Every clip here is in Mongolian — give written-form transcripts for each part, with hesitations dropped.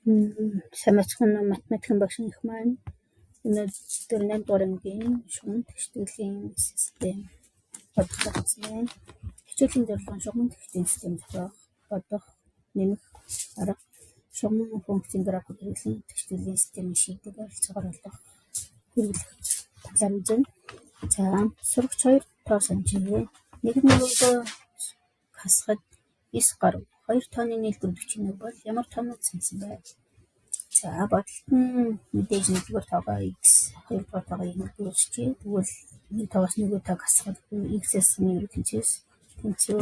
Самацхан математикийн багшийн их маань өнөөдөр 8 дугаар ангийн шугам тэгштгэлийн систем бодлогоцсон. Хичээлийн зорилго шугам тэгштгэлийн систем бодох, нэмэх, арга, шугам функцийн график хэрэглэн тэгштгэлийн системийн шийдэг ойролцоогоор олох, хэрэглэх талаар үзэнэ. За, сурагч 2 тоо санджээ. Нэг нөгөөгөө хасахад 9 гаруй. 2 тооны нийлбэр 41 бол ямар тоонууд сансан бэ? За, бодлолт нь мэдээж нэгдүгээр тоогоо x, хоёрдугаар тоогоо y үүсчихье. Тэгвэл нэг тоогоос нөгөө тоог хасахад x-ээс нэг тэнцвэс тэнцүү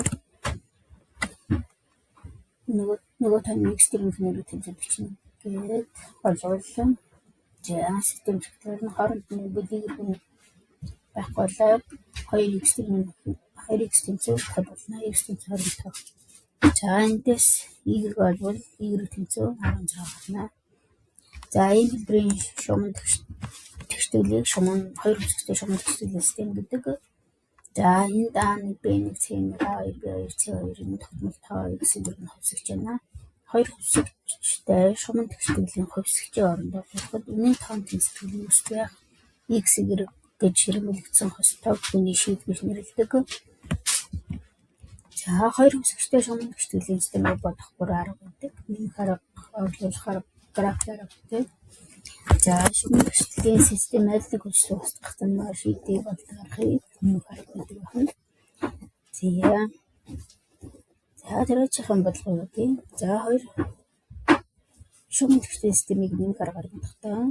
нөгөө тооны x тэрнийх нь тэнцүү 41 гээд олвол за систем зохицол нь хооронд нь бүлийг байхгүй болоод 2x тэнцүү 50 болно. x тэнцүү 25. За, эндээс y олвол y тэнцүү 16 болно. За, энэ хэлбэрийн шугам тэгштэглийг хоёр хэсэгтэй шугам тэгштгэлийн систем гэдэг. За, энд A1, B1, C1, A2, B2, C2 энэ тогтмол тоо x-ийг хувьсгэж байна. Хоёр хувьсгчтай шугам тэгштгэлийн хувьсгчийн орондоо болоход үнийн тоон тэнцвэрийг үүсгэх байх x гэж хэрэглэгдсэн хостой хүний шийд гэж нэрлэдэг. За, хоёр хувьсгчтай шугам тэгштгэлийн системийг бодох 3 арга байдаг. Нэмэх арга, орлуулах арга, график арга гэдэг. За, шугам тэгштгэлийн систем аль нэг хүчлэг устгах замаар шийдийг олдог аргыг нэмэх арга гэдэг байна. За, тэрээчийн бодлого үү. За, хоёр шугам тэгштгэлийн системийг нэмэх аргаар бодохдоо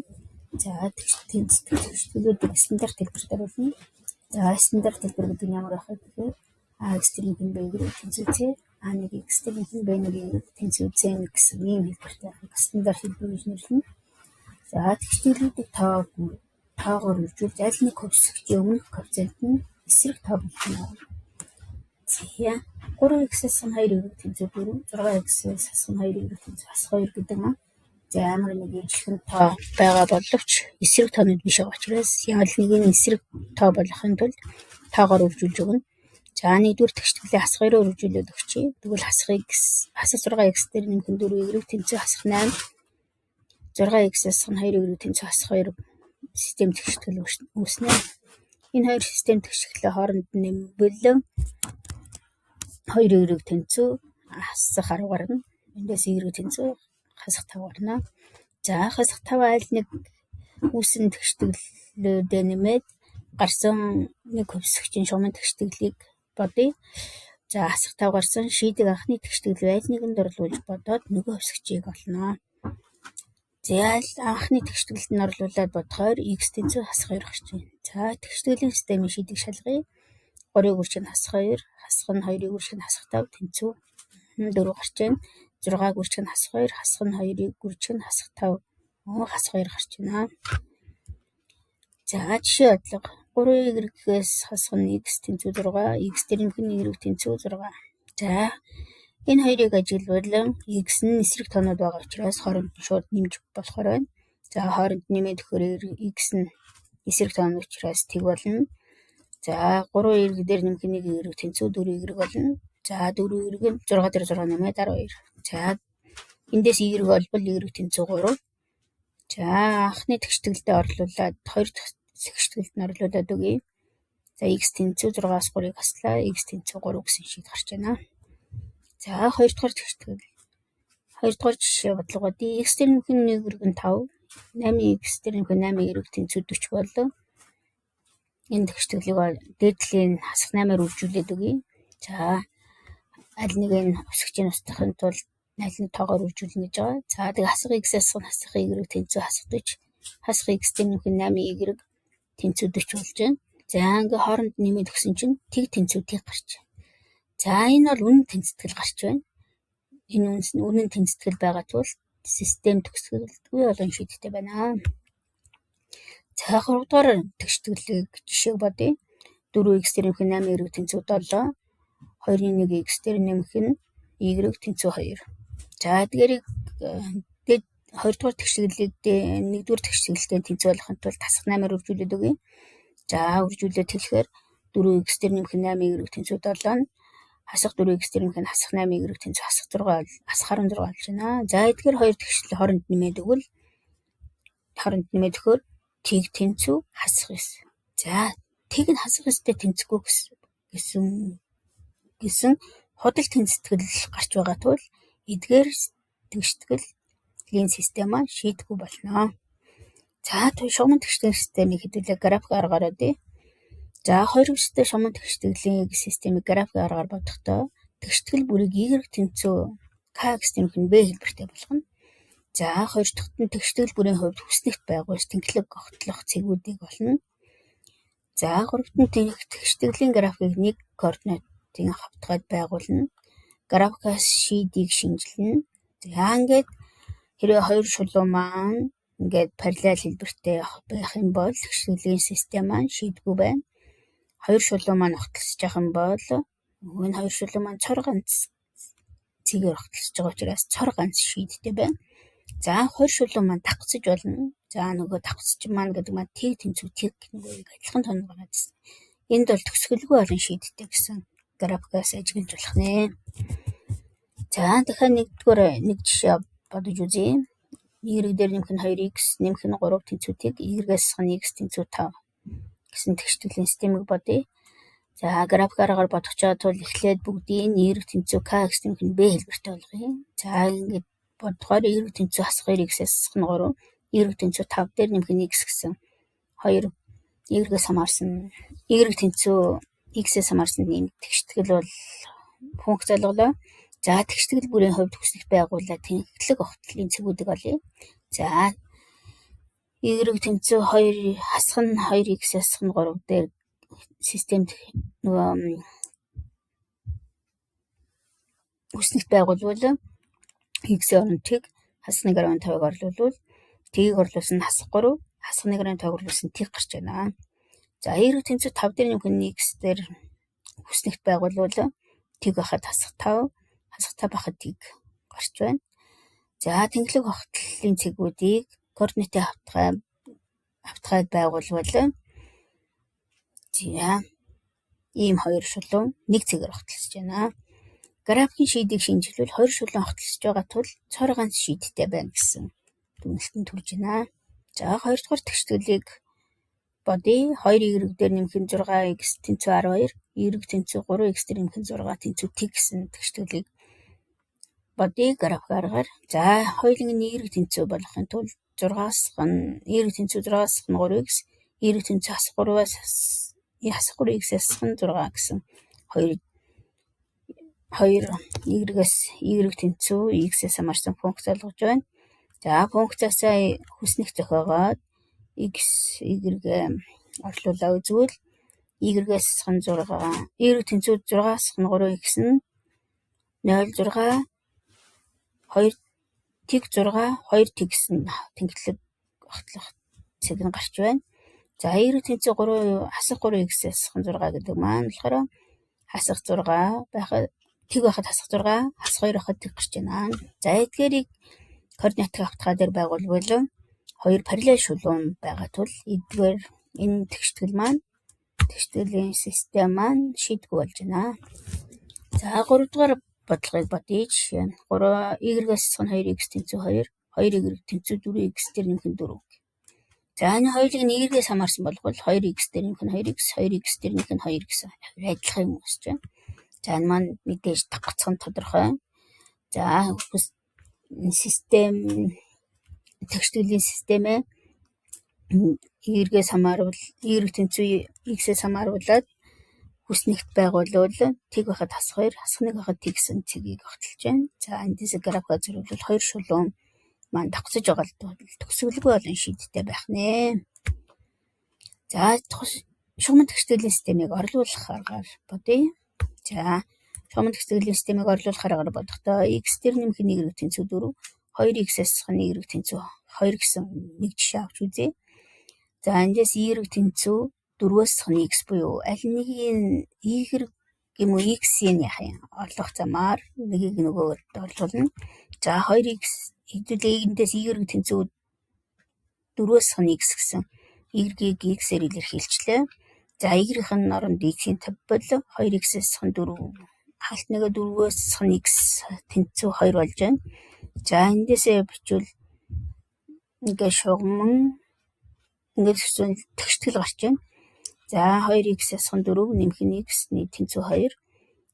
за, тэгшгэлүүдийг стандарт хэлбэрт оруулна. За, стандарт хэлбэр гэдэг нь ямар байх вэ гэхээр x тэрнийх нь b-ийг тэнцвүүцээ, a1 x тэрнийх нь b1-ийг тэнцвүүцээ гэсэн ийм хэлбэртэй байхыг стандарт хэлбэр гэж нэрлэнэ. За, тэгшгэлүүдийг тоогоор үржүүлж аль нэг хувьсгчийн өмнөх коэффициент нь эсрэг тоо болно. За, 3x-ээс 2-ийг тэнцүү 4, 6x-ээс 2-ийг тэнцүү 2 гэдэг нь за, ямар нэг ижлэхэн тоо байгаа боловч эсрэг тоонууд биш байгаа учраас ямар нэг нь эсрэг тоо болохын тулд тоогоор үржүүлж өгнө. За, нэгдүгээр тэгшгэлээ хасах 2-оор үржүүлээд өгчээ. Тэгвэл хасах 6x дээр нэмэх нь 4-ийг тэнцүү хасах 8. 6x-ээс 2-ийг тэнцүү хасах 2 систем тэгшгэл үүснэ. Энэ хоёр систем тэгшгэлээ хооронд нэмбэл 2-ийг тэнцүү хасах 10 гарна. Эндээс y тэнцүү хасах 5 гарна. За, хасах 5 аль нэг үүсэн тэгшгэлүүдээ нэмээд гарсан нэг хувьсгчийн шугам тэгшгэлийг бодъё. За, хасах 5 гарсан шийдэг анхны тэгшгэлийг аль нэгэнд орлуулж бодоод нөгөө хувьсгчийг олно. За, анхны тэгшгэлд нь орлуулад бодохоор x тэнцүү хасах 2 гарч байна. За, тэгштгэлийн системийн шийдийг шалгая. 3-ыг үржих нь хасах 2, хасах нь 2-ыг үржих нь хасах 5 тэнцүү 4 гарч байна. 6-г үржих нь хасах 2, хасах нь 2-ыг үржих нь хасах 5 хасах 2 гарч байна. За, жишээ бодлого 3y-ээс хасах нь x тэнцүү 6, x тэрнийх нь y тэнцүү 6. За, энэ хоёрыг ажиглавал x нь эсрэг тоонууд байгаа учраас хооронд нь шууд нэмж болохоор байна. За, хооронд нэмээд өгөхөөр x нь эсрэг тоон учраас тэг болно. За, 3y дээр нэмэх нь 1y тэнцүү 4y болно. За, 4y нь 6 дээр 6 нэмээд 12. За, эндээс y олбол y тэнцүү 3. За, анхны тэгшгэлдээ орлуулад хоёр дахь тэгшгэлд нь орлуулад өгье. За, x тэнцүү 6-аас 3-ыг хаслаа. X тэнцүү 3 гэсэн шийд гарч байна. За, хоёрдугаар тэгшгэл. Хоёрдугаар жишээ бодлого бодъё. X тэрнийх нь 1 5, 8x тэрнийх нь 8y тэнцүү 40 болов. Энэ тэгшгэлийг дээдлийн хасах 8-аар үржүүлээд өгье. За, аль нэг нь хувьсгчийн устгахын тулд аль нэг тоогоор үржүүлнэ гэж байгаа. За, тэгээ хасах x-ээс хасах y тэнцүү хасах 40. Хасах x тэрнийх нь 8y тэнцүү 40 болж байна. За, ингээ хооронд нэмээд өгсөн чинь тэг тэнцүү тэг гарч байна. За, энэ бол үнэн тэнцэтгэл гарч байна. Энэ үнэн тэнцэтгэл байгаа тул систем төгсгөлгүй болон шийдтэй байна. За, 3-дугаар тэгшгэлийг жишээг бодъё. 4x тэрнийх нь 8y тэнцүү 7, 2-1 x дээр нэмэх нь y тэнцүү 2. За, тэгэхээр 2-дугаар тэгшгэлийг 1-р тэгшгэлтэй тэнцүү болгохын тулд хасах 8-аар үржүүлээд өгье. За, үржүүлээд хэлэхээр 4x дээр нэмэх нь 8y тэнцүү 7 нь хасах 4x тэрнийх нь хасах 8y тэнцүү хасах 6 хасах 16 болж байна. За эдгээр хоёр тэгшэл хооронд нэмээд өгвөл тийг тэнцүү хасах 9. За тийг нь хасах 9-тэй тэнцэхгүй гэсэн худал тэнцэтгэл гарч байгаа тул эдгээр тэгштгэлийн систем маань шийдэхгүй болно. За шугамн тэгштгэлийн системийг хэдүүлээ график аргаар өгье. За хоёр үстэй шугамн тэгштгэлийн системийг график аргаар бодохдоо тэгштгэл бүрийг y тэнцүү k гэсэн нь b хэлбэртэй болгоно. За хоёр дахьт нь тэгштгэл бүрийн хувьд хүснэгт байгуулж тэнхлэг огтлох цэгүүдийг болно. За гуравт нь тэгштгэлийн графикийг нэг координатын хавтгаад байгуулна. Графикаас шийдийг шинжилнэ. За ингээд хэрвээ хоёр шулуун маань ингээд параллел хэлбэртэй байх юм бол тэгштгэлийн систем маань шийдгүй байна. Хоёр шулуун маань огтлсож явах юм бол энэ хоёр шулуун маань цор ганц цэгээр огтлсож байгаа учраас цор ганц шийдтэй байна. За хоёр шулуун маань давхцаж болно. За нөгөө давхцаж маань гэдэг маань тийг тэнцүү тийг нөгөө адилхан тоног гараад. Энд бол төгсгөлгүй олон шийдтэй гэсэн графикаас ажиглаж болох нэ. За дахиад нэг жишээ бодож үзье. Y дээр нэмэх нь 2x, нэмэх нь 3 тэнцүү тийг, y-гээс нь x тэнцүү 5 гэсэн тэгштгэлийн системийг бодъё. За график аргаар бодох тул эхлээд бүгдийг y тэнцүү k гэсэн нь b хэлбэртэй болгоё. За ингээд бодохоор y тэнцүү хасах 2x-ээс нь 3, y тэнцүү 5 дээр нэмэх нь x гэсэн 2 y-гээс хамаарсан y тэнцүү x-ээс хамаарсан нэм тэгштгэл бол функц олголоо. За тэгштгэл бүрийн хувьд хүснэгт байгуулаад тэнхлэг огтлын цэгүүдийг олъё. За y тэнцүү 2 хасах нь 2x-ээс нь 3 дээр системд нөгөө хүснэгт байгуулвал x-ийн оронд тэг хасах 1.5-ыг орлуулвал тгийг орлуулсан нь хасах 3, хасах 1.5-ыг орлуулсан тэг гарч байна. За y тэнцүү 5 дээр нэмэх нь x дээр хүснэгт байгуулвал тэг байхад хасах 5, хасах 5 байхад тэг гарч байна. За тэнхлэг огтлын цэгүүдийг координатын хавтгаад байгуулвал ийм хоёр шулуун нэг цэгээр огтлсож байна. Графикийн шийдийг шинжилвэл хоёр шулуун огтлсож байгаа тул цор ганц шийдтэй байна гэсэн дүгнэлтэнд хүрж байна. За хоёрдугаар тэгшгэлийг бодъё. 2y дээр нэмэх нь 6x тэнцүү 12, y тэнцүү 3x дээр нэмэх нь 6 тэнцүү тэг гэсэн тэгшгэлийг бодъё график аргаар. За хоёуланг нь y тэнцүү болгохын тулд 6-аас нь y тэнцүү 6-аас нь 3x, y тэнцүү хасах 3-аас хасах 3x-ээс нь 6 гэсэн хоёр y-гээс y тэнцүү x-ээс хамаарсан функц олгож байна. За функцаасаа хүснэх зохиогоод x y-гээ орлуулаа үзвэл y-гээс нь 6, y тэнцүү 6-аас нь 3x нь 0.6 2 тэг 6 2 тэг гэсэн тэнхлэг огтлох цэг нь гарч байна. За y тэнцүү 3 хасах 3x-ээс нь 6 гэдэг маань болохоор хасах 6 байхад тэг байхад хасах 6, хасах 2 байхад тэг гарч байна. За эдгээрийг координатын хавтгаа дээр байгуулвал хоёр параллел шулуун байгаа тул эдгээр энэ тэгштгэлийн систем маань шийдгүй болж байна. За 3 дугаар бодлогыг бодъё. Жишээ нь 3 y-гээс нь 2x тэнцүү 2, 2y тэнцүү 4x дээр нэмэх нь 4. За энэ хоёулыг нь y-гээс хамаарсан болгол 2x дээр нэмэх нь 2x, 2x дээр нэмэх нь 2 гэсэн адилхан юм өсч байна. За энэ маань мэдээж давхцах нь тодорхой. За систем тэгштгэлийн системээ y-гээс хамааруул y тэнцүү x-ээс хамааруулад хүснэгт байгуулвал тэг байхад хасах 2, хасах 1 байхад тэг гэсэн цэгийг огтлж байна. За эндээс графикаа зөрвөл хоёр шулуун маань давхцаж байгаа л төгсгөлгүй олон шийдтэй байх нэ. За шугамн тэгштгэлийн системийг орлуулах аргаар бодъё. За шугамн тэгштгэлийн системийг орлуулах аргаар бодохдоо x дээр нэмэх нь y тэнцүү 4, 2x-ээс нь y тэнцүү 2 гэсэн нэг жишээ авч үзье. За эндээс y тэнцүү 4-өөс нь x буюу аль нэгийг y юм уу x-ийн орлох замаар нэгийг нөгөөр орлуулна. За 2x хэдүүлээ эндээс y тэнцүү 4-өөс нь x гэсэн y-ийг x-ээр илэрхийлчлээ. За y-ийн оронд x-ийн тавьбал 2x-ээс нь 4 халт нэгэ 4-өөс x тэнцүү 2 болж байна. За эндээсээ бичвэл ингээ шугамн ингээд тэгштгэл гарч байна. За 2x-ээс 4 нэмэх нь x-ний тэнцүү 2.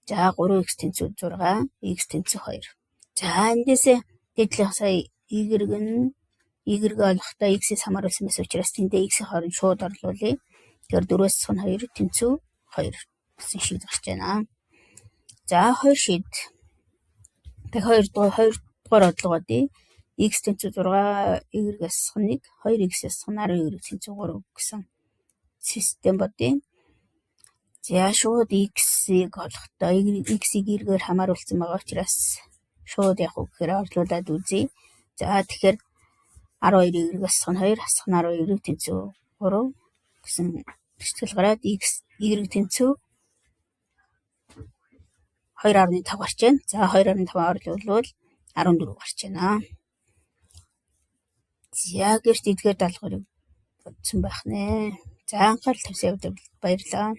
За 3x тэнцүү 6, x тэнцүү 2. За эндээсээ дэдлэх сая y-г олохдоо x-ээс хамааруулсан байсан учраас тэндээ x-ийн хооронд шууд орлуулъя. Тэгэхээр 4-өөс 2 тэнцүү 2 гэсэн шийд гарч байна. За 2 шийд. Дахиад 2 дугаар одлого бодъё. X тэнцүү 6, y-гээс 1, 2x-ээс 10, y тэнцүү 3 гэсэн систем бодъё. За шууд x-ийг олохдоо x-ийг y-гээр хамааруулсан байгаа учраас шууд явах уу гэхээр орлуулад үзье. За тэгэхээр 12 y-гээс 2, 12 y тэнцүү 3 гэсэн тэгштгэл гараад y тэнцүү 2.5 гарч байна. За 2.5 орлуулвал 14 гарч байна. За гэрт эдгээр даалгаврыг бодсон байх нэ. За анхаарал тавьсан явдал баярлалаа.